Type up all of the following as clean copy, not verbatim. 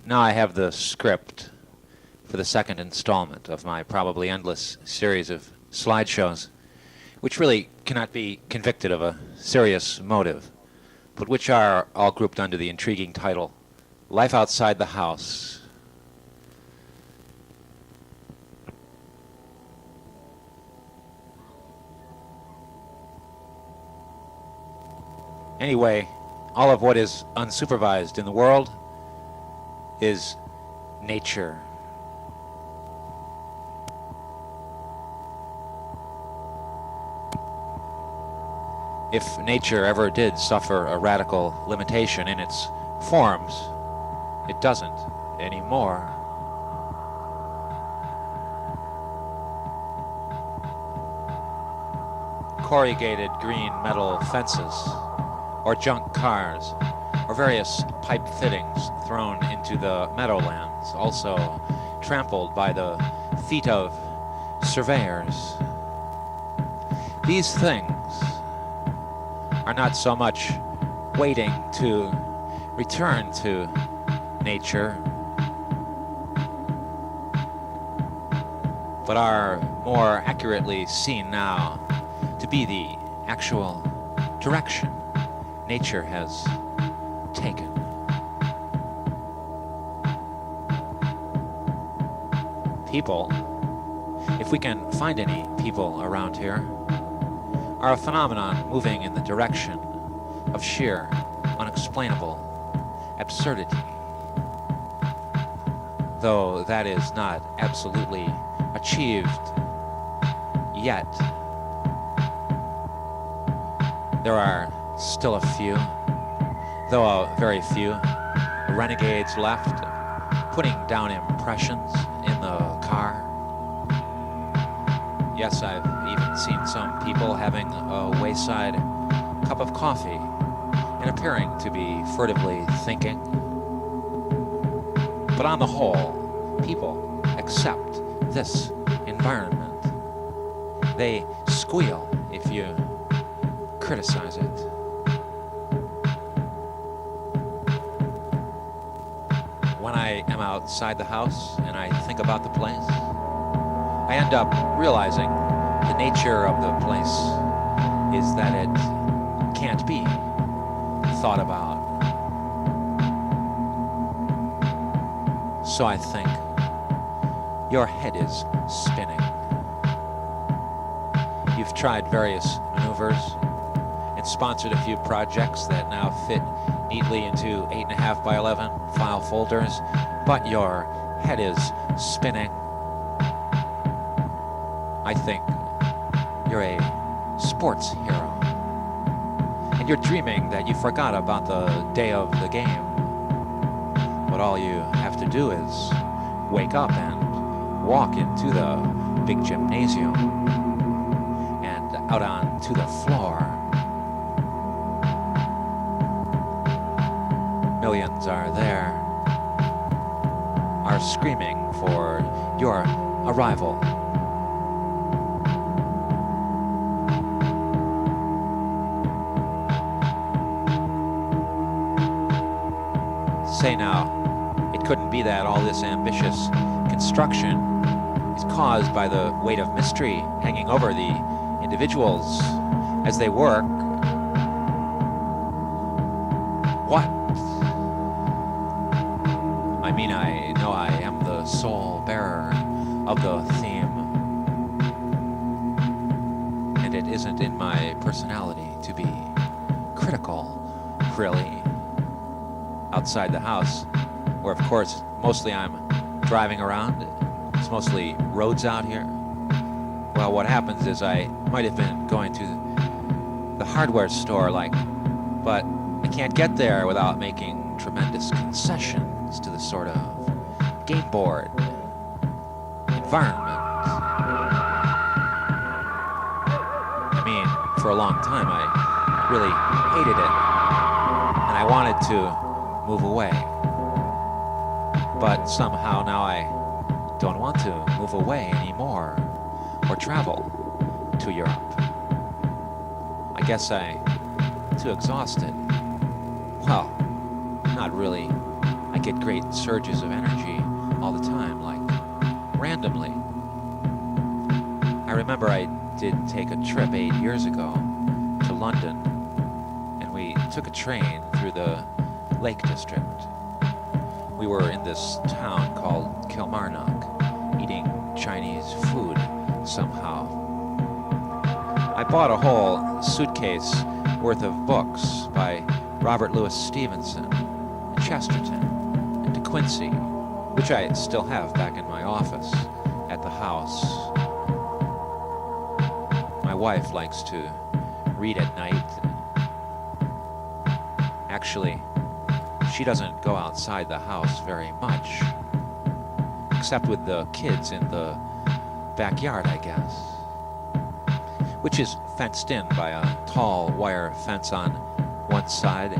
Now I have the script for the second installment of my probably endless series of slideshows, which really cannot be convicted of a serious motive, but which are all grouped under the intriguing title, Life Outside the House. Anyway, all of what is unsupervised in the world is nature. If nature ever did suffer a radical limitation in its forms, it doesn't anymore. Corrugated green metal fences, or junk cars, or various pipe fittings thrown into the meadowlands, also trampled by the feet of surveyors. These things are not so much waiting to return to nature, but are more accurately seen now to be the actual direction nature has taken. People, if we can find any people around here, are a phenomenon moving in the direction of sheer, unexplainable absurdity. Though that is not absolutely achieved yet, there are still a few, though a very few, renegades left, putting down impressions in the car. Yes, I've even seen some people having a wayside cup of coffee and appearing to be furtively thinking. But on the whole, people accept this environment. They squeal if you criticize it. When I am outside the house and I think about the place, I end up realizing the nature of the place is that it can't be thought about. So I think your head is spinning. You've tried various maneuvers and sponsored a few projects that now fit neatly into 8.5 by 11 file folders, but your head is spinning. I think you're a sports hero, and you're dreaming that you forgot about the day of the game. But all you have to do is wake up and walk into the big gymnasium and out onto the floor. Millions are there, are screaming for your arrival. Say now, it couldn't be that all this ambitious construction is caused by the weight of mystery hanging over the individuals as they work. What? I mean, I know I am the sole bearer of the theme, and it isn't in my personality to be critical, really. Outside the house, where of course mostly I'm driving around, it's mostly roads out here. Well, what happens is I might have been going to the hardware store, but I can't get there without making tremendous concessions to the sort of game board environment. I mean, for a long time I really hated it, and I wanted to move away. But somehow now I don't want to move away anymore or travel to Europe. I guess I'm too exhausted. Well, not really. I get great surges of energy all the time, like randomly. I remember I did take a trip 8 years ago to London, and we took a train through the Lake District. We were in this town called Kilmarnock, eating Chinese food somehow. I bought a whole suitcase worth of books by Robert Louis Stevenson, and Chesterton, and De Quincey, which I still have back in my office at the house. My wife likes to read at night. Actually, she doesn't go outside the house very much, except with the kids in the backyard, I guess, which is fenced in by a tall wire fence on one side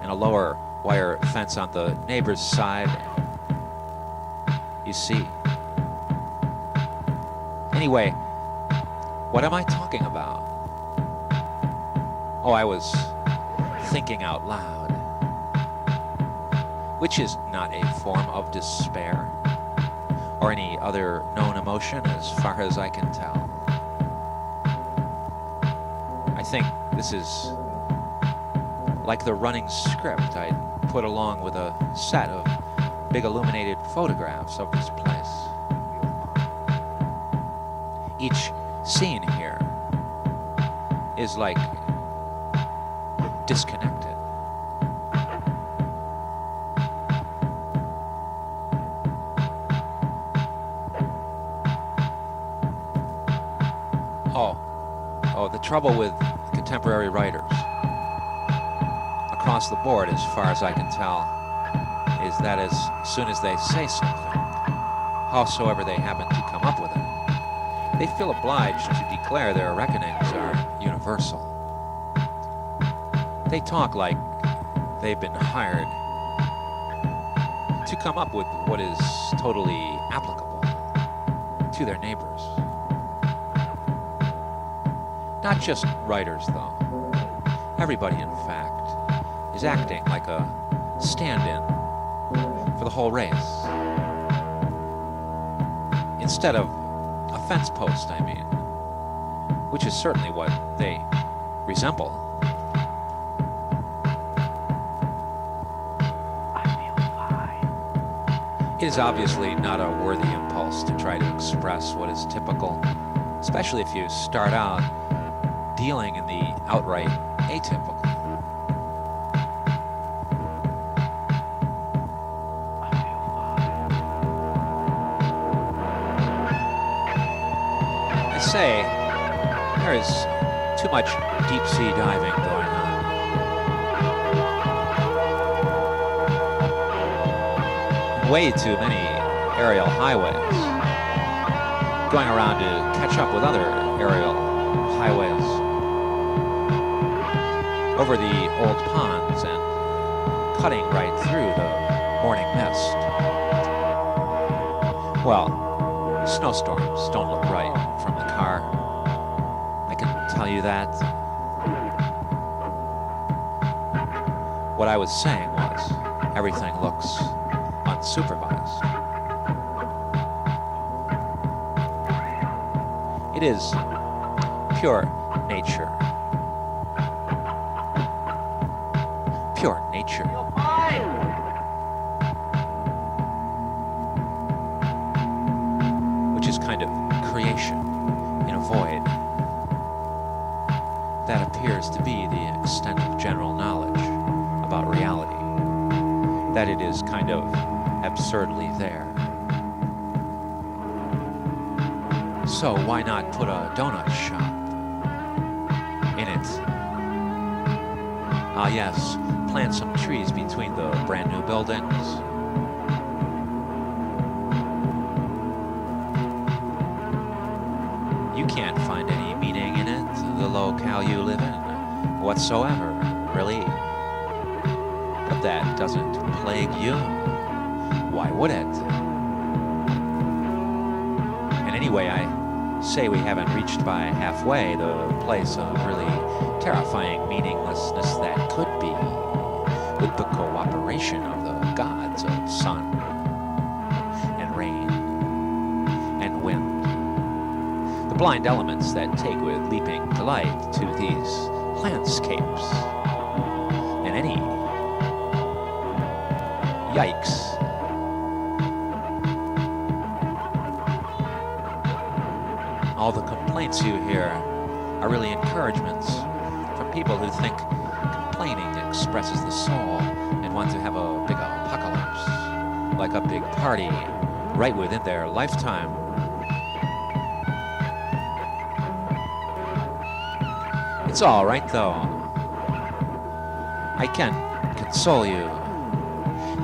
and a lower wire fence on the neighbor's side. You see. Anyway, what am I talking about? Oh, I was thinking out loud, which is not a form of despair or any other known emotion as far as I can tell. I think this is like the running script I'd put along with a set of big illuminated photographs of this place. Each scene here is like disconnected. Oh, the trouble with contemporary writers across the board, as far as I can tell, is that as soon as they say something, howsoever they happen to come up with it, they feel obliged to declare their reckonings are universal. They talk like they've been hired to come up with what is totally applicable to their neighbors. Not just writers, though. Everybody, in fact, is acting like a stand-in for the whole race. Instead of a fence post, I mean, which is certainly what they resemble. It is obviously not a worthy impulse to try to express what is typical, especially if you start out dealing in the outright atypical. I say, there is too much deep sea diving going on. Way too many aerial highways going around to catch up with other aerial highways over the old ponds and cutting right through the morning mist. Well, snowstorms don't look right from the car. I can tell you that. What I was saying was, everything looks unsupervised. It is pure nature. Pure nature. Which is kind of creation in a void that appears to be the extent of general knowledge about reality. That it is kind of absurdly there. So why not put a donut shop in it? Ah yes, plant some trees between the brand new buildings. You can't find any meaning in it, the locale you live in, whatsoever, really. But that doesn't plague you. Why would it? And anyway, I say we haven't reached by halfway the place of really terrifying meaninglessness that could be, with the cooperation of the gods of sun and rain and wind, the blind elements that take with leaping delight to these landscapes, and any yikes. All the complaints you hear are really encouragements from people who think complaining expresses the soul and want to have a big apocalypse, like a big party right within their lifetime. It's all right, though. I can console you.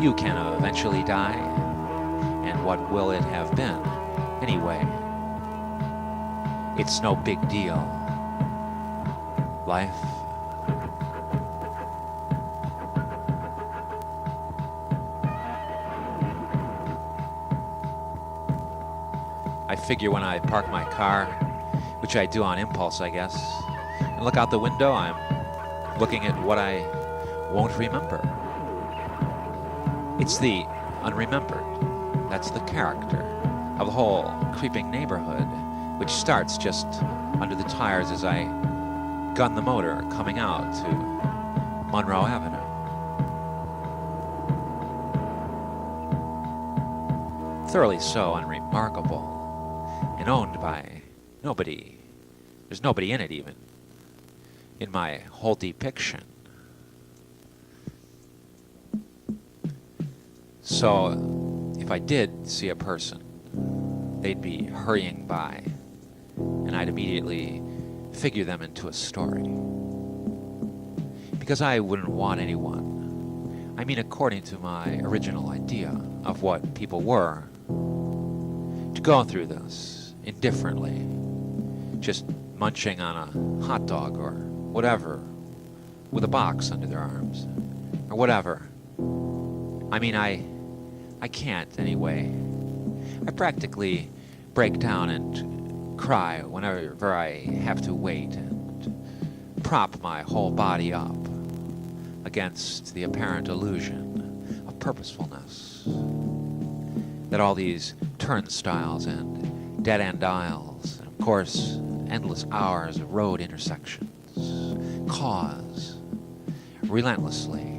You can eventually die, and what will it have been, anyway? It's no big deal. Life. I figure when I park my car, which I do on impulse, I guess, and look out the window, I'm looking at what I won't remember. It's the unremembered. That's the character of the whole creeping neighborhood, which starts just under the tires as I gun the motor coming out to Monroe Avenue. Thoroughly so unremarkable, and owned by nobody. There's nobody in it even, in my whole depiction. So, if I did see a person, they'd be hurrying by, and I'd immediately figure them into a story. Because I wouldn't want anyone, I mean according to my original idea of what people were, to go through this indifferently, just munching on a hot dog or whatever, with a box under their arms, or whatever. I mean, I can't anyway. I practically break down and cry whenever I have to wait and prop my whole body up against the apparent illusion of purposefulness that all these turnstiles and dead-end aisles, and of course endless hours of road intersections cause relentlessly.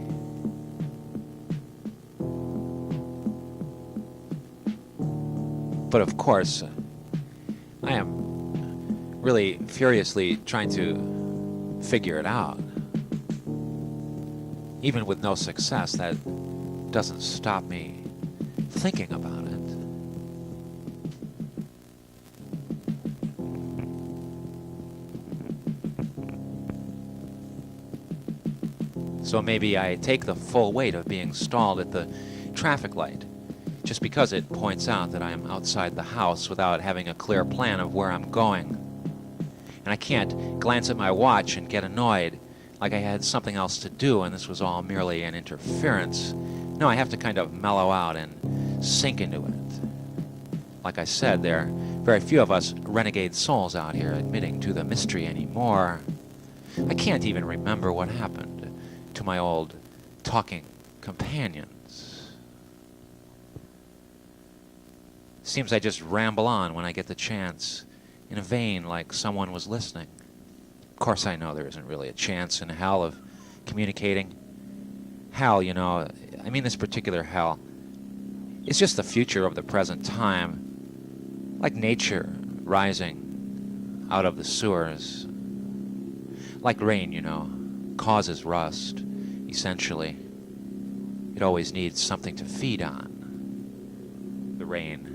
But of course, I am really furiously trying to figure it out. Even with no success, that doesn't stop me thinking about it. So maybe I take the full weight of being stalled at the traffic light, just because it points out that I am outside the house without having a clear plan of where I'm going. And I can't glance at my watch and get annoyed like I had something else to do and this was all merely an interference. No, I have to kind of mellow out and sink into it. Like I said, there are very few of us renegade souls out here admitting to the mystery anymore. I can't even remember what happened to my old talking companions. Seems I just ramble on when I get the chance, in a vein like someone was listening. Of course I know there isn't really a chance in hell of communicating. Hell, you know, I mean this particular hell, it's just the future of the present time, like nature rising out of the sewers. Like rain, you know, causes rust, essentially. It always needs something to feed on. The rain,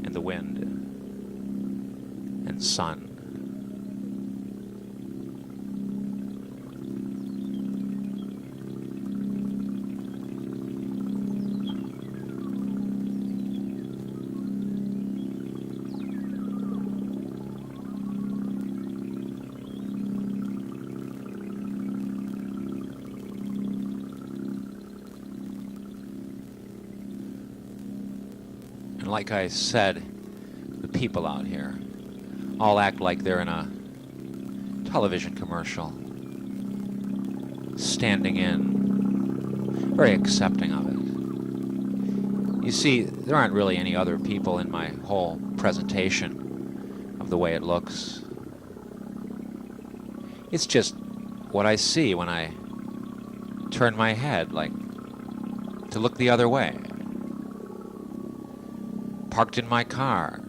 and the wind, and sun. And like I said, the people out here all act like they're in a television commercial, standing in, very accepting of it. You see, there aren't really any other people in my whole presentation of the way it looks. It's just what I see when I turn my head, like to look the other way. Parked in my car.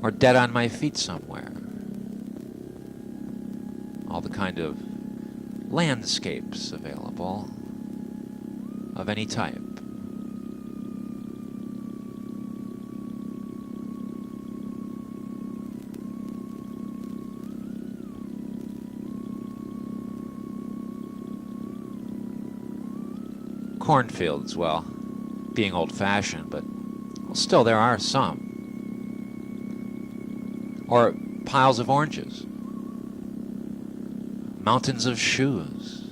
Or dead on my feet somewhere. All the kind of landscapes available of any type. Cornfields, well, being old-fashioned, but still there are some. Or piles of oranges. Mountains of shoes.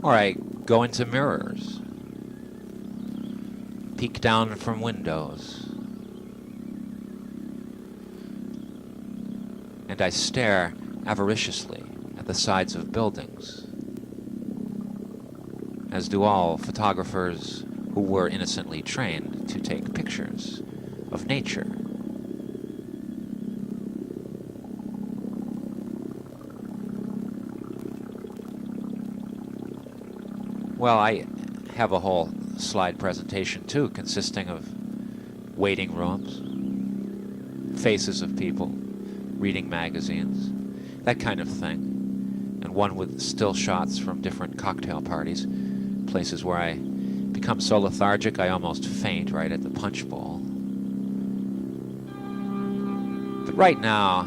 Or I go into mirrors. Peek down from windows. And I stare avariciously at the sides of buildings, as do all photographers who were innocently trained to take pictures of nature. Well, I have a whole slide presentation too, consisting of waiting rooms, faces of people, reading magazines, that kind of thing. And one with still shots from different cocktail parties, places where I become so lethargic I almost faint right at the punch bowl. But right now,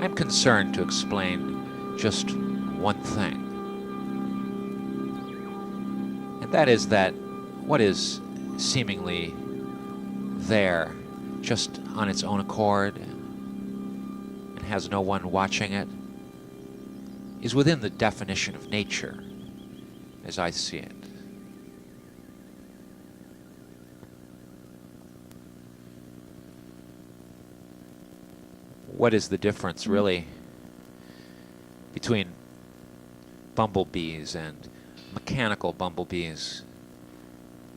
I'm concerned to explain just one thing. And that is that what is seemingly there just on its own accord and has no one watching it is within the definition of nature as I see it. What is the difference really between bumblebees and mechanical bumblebees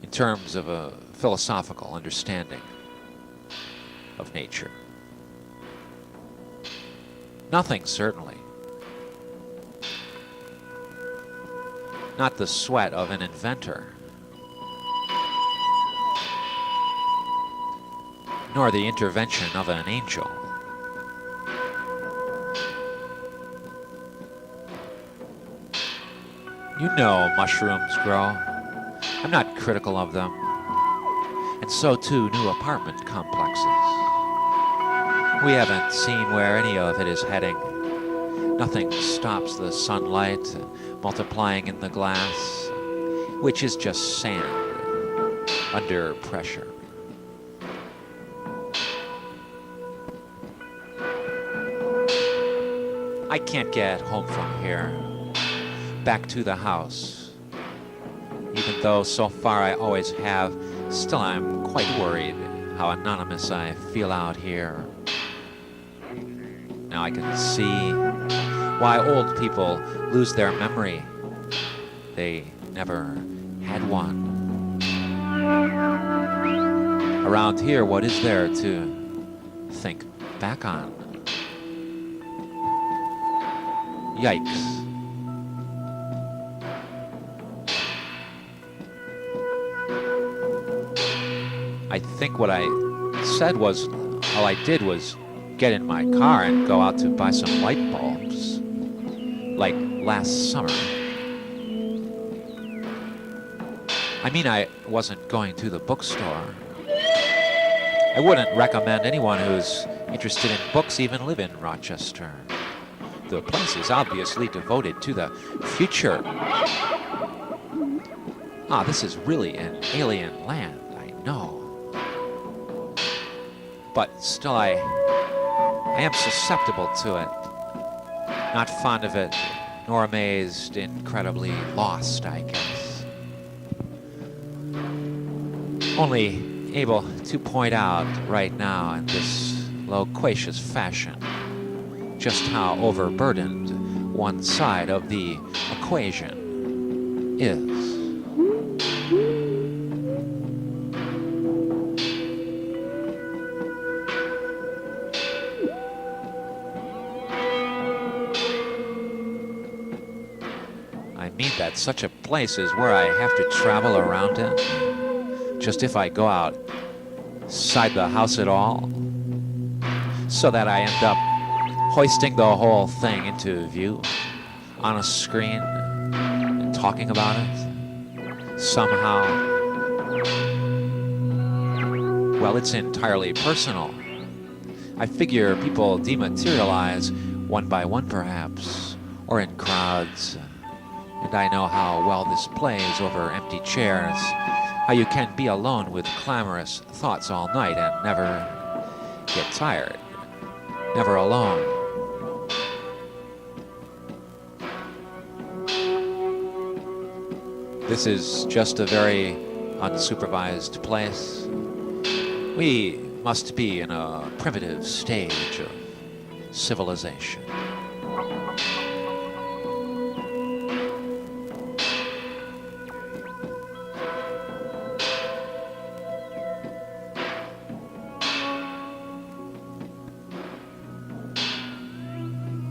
in terms of a philosophical understanding of nature? Nothing, certainly. Not the sweat of an inventor, nor the intervention of an angel. You know mushrooms grow. I'm not critical of them. And so too new apartment complexes. We haven't seen where any of it is heading. Nothing stops the sunlight multiplying in the glass, which is just sand under pressure. I can't get home from here, back to the house. Even though so far I always have, still I'm quite worried how anonymous I feel out here. Now I can see why old people lose their memory. They never had one. Around here, what is there to think back on? Yikes. I think what I said was, all I did was get in my car and go out to buy some light bulbs, like last summer. I mean, I wasn't going to the bookstore. I wouldn't recommend anyone who's interested in books even live in Rochester. The place is obviously devoted to the future. Ah, this is really an alien land, I know. But still, I am susceptible to it. Not fond of it, nor amazed, incredibly lost, I guess. Only able to point out right now in this loquacious fashion just how overburdened one side of the equation is. I mean that such a place is where I have to travel around in, just if I go outside the house at all, so that I end up hoisting the whole thing into view on a screen and talking about it somehow. Well, it's entirely personal. I figure people dematerialize one by one perhaps, or in crowds. And I know how well this plays over empty chairs, how you can be alone with clamorous thoughts all night and never get tired, never alone. This is just a very unsupervised place. We must be in a primitive stage of civilization.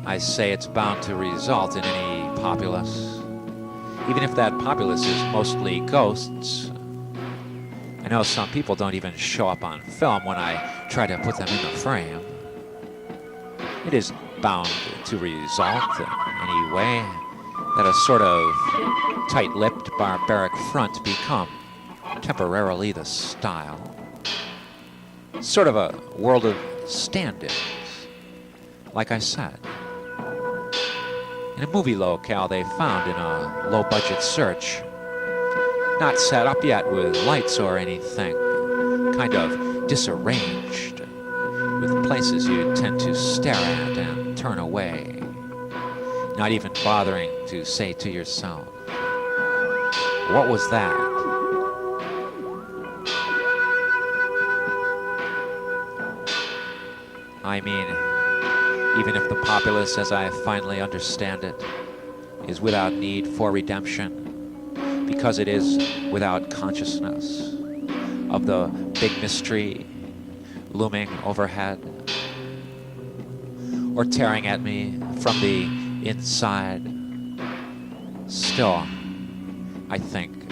I say it's bound to result in any populace, even if that populace is mostly ghosts. I know some people don't even show up on film when I try to put them in the frame. It is bound to result anyway that a sort of tight-lipped barbaric front become temporarily the style. Sort of a world of stand-ins, like I said. In a movie locale they found in a low-budget search, not set up yet with lights or anything, kind of disarranged, with places you tend to stare at and turn away, not even bothering to say to yourself, what was that? I mean, even if the populace, as I finally understand it, is without need for redemption, because it is without consciousness of the big mystery looming overhead, or tearing at me from the inside, still, I think,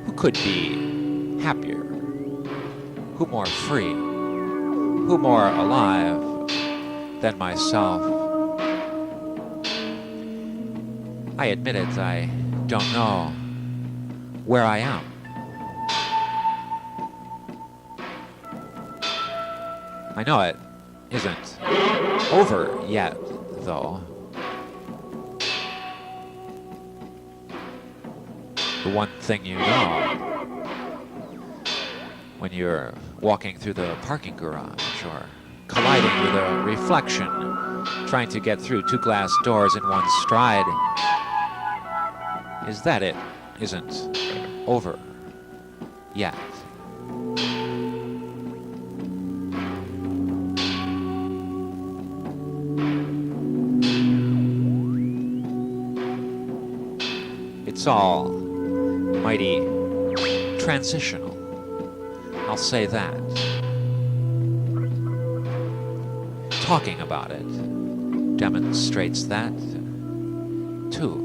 who could be happier, who more free, who more alive than myself? I admit it, I don't know where I am. I know it isn't over yet, though. The one thing you know when you're walking through the parking garage or colliding with a reflection, trying to get through two glass doors in one stride, is that it isn't over yet. It's all mighty transitional, I'll say that. Talking about it demonstrates that, too.